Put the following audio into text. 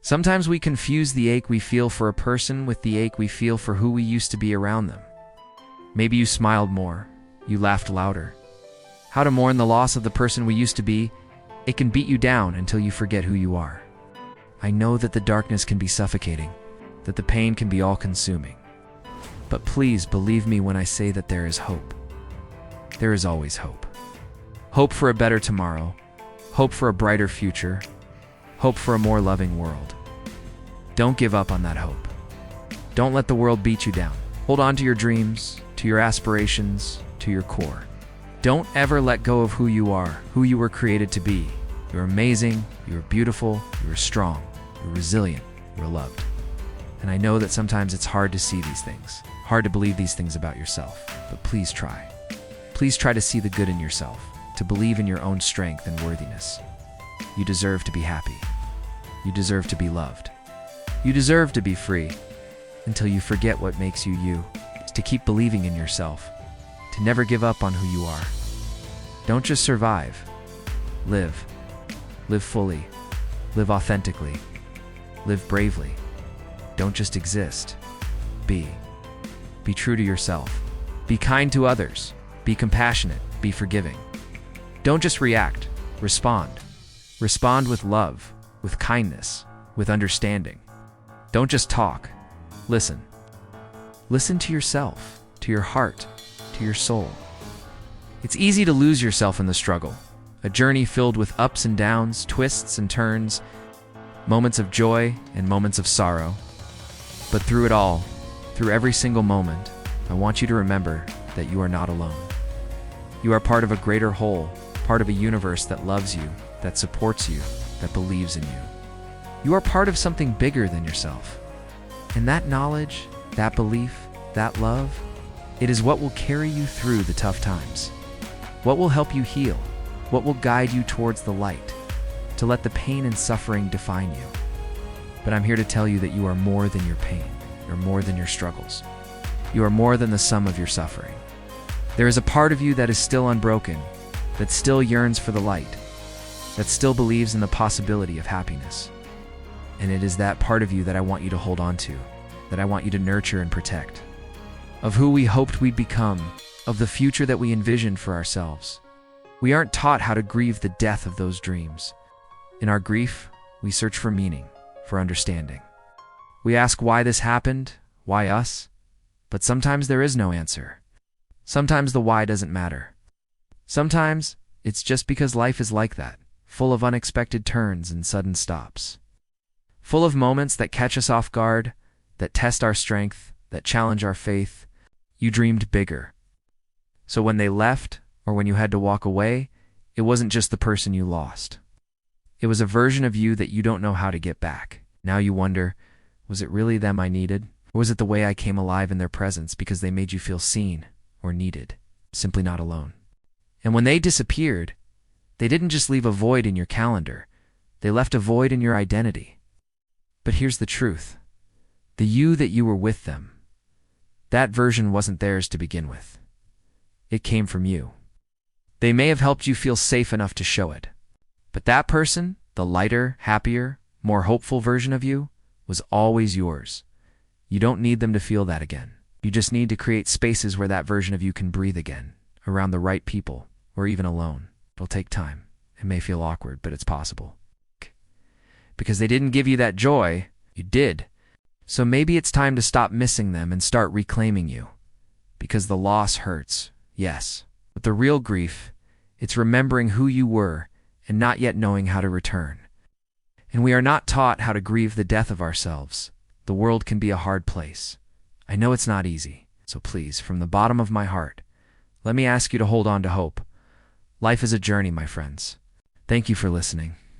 Sometimes we confuse the ache we feel for a person with the ache we feel for who we used to be around them. Maybe you smiled more, you laughed louder. How to mourn the loss of the person we used to be, it can beat you down until you forget who you are. I know that the darkness can be suffocating, that the pain can be all-consuming. But please believe me when I say that there is hope. There is always hope. Hope for a better tomorrow, hope for a brighter future, hope for a more loving world. Don't give up on that hope. Don't let the world beat you down. Hold on to your dreams, to your aspirations, to your core. Don't ever let go of who you are, who you were created to be. You're amazing, you're beautiful, you're strong, you're resilient, you're loved. And I know that sometimes it's hard to see these things, hard to believe these things about yourself, but please try. Please try to see the good in yourself, to believe in your own strength and worthiness. You deserve to be happy. You deserve to be loved. You deserve to be free. Until you forget what makes you you, is to keep believing in yourself, to never give up on who you are. Don't just survive. Live. Live fully. Live authentically. Live bravely. Don't just exist. Be. Be true to yourself. Be kind to others. Be compassionate. Be forgiving. Don't just react. Respond. Respond with love, with kindness, with understanding. Don't just talk. Listen. Listen to yourself, to your heart, to your soul. It's easy to lose yourself in the struggle, a journey filled with ups and downs, twists and turns, moments of joy and moments of sorrow. But through it all, through every single moment, I want you to remember that you are not alone. You are part of a greater whole, part of a universe that loves you, that supports you, that believes in you. You are part of something bigger than yourself. And that knowledge, that belief, that love, it is what will carry you through the tough times. What will help you heal, what will guide you towards the light, to let the pain and suffering define you. But I'm here to tell you that you are more than your pain, you're more than your struggles. You are more than the sum of your suffering. There is a part of you that is still unbroken, that still yearns for the light, that still believes in the possibility of happiness. And it is that part of you that I want you to hold on to, that I want you to nurture and protect. Of who we hoped we'd become, of the future that we envisioned for ourselves. We aren't taught how to grieve the death of those dreams. In our grief, we search for meaning, for understanding. We ask why this happened, why us? But sometimes there is no answer. Sometimes the why doesn't matter. Sometimes it's just because life is like that, full of unexpected turns and sudden stops. Full of moments that catch us off guard, that test our strength, that challenge our faith. You dreamed bigger. So when they left, or when you had to walk away, it wasn't just the person you lost. It was a version of you that you don't know how to get back. Now you wonder, was it really them I needed? Or was it the way I came alive in their presence because they made you feel seen or needed, simply not alone? And when they disappeared, they didn't just leave a void in your calendar. They left a void in your identity. But here's the truth. The you that you were with them, that version wasn't theirs to begin with. It came from you. They may have helped you feel safe enough to show it. But that person, the lighter, happier, more hopeful version of you, was always yours. You don't need them to feel that again. You just need to create spaces where that version of you can breathe again, around the right people, or even alone. It'll take time. It may feel awkward, but it's possible. Because they didn't give you that joy, you did. So maybe it's time to stop missing them and start reclaiming you. Because the loss hurts, yes. But the real grief, it's remembering who you were and not yet knowing how to return. And we are not taught how to grieve the death of ourselves. The world can be a hard place. I know it's not easy. So please, from the bottom of my heart, let me ask you to hold on to hope. Life is a journey, my friends. Thank you for listening.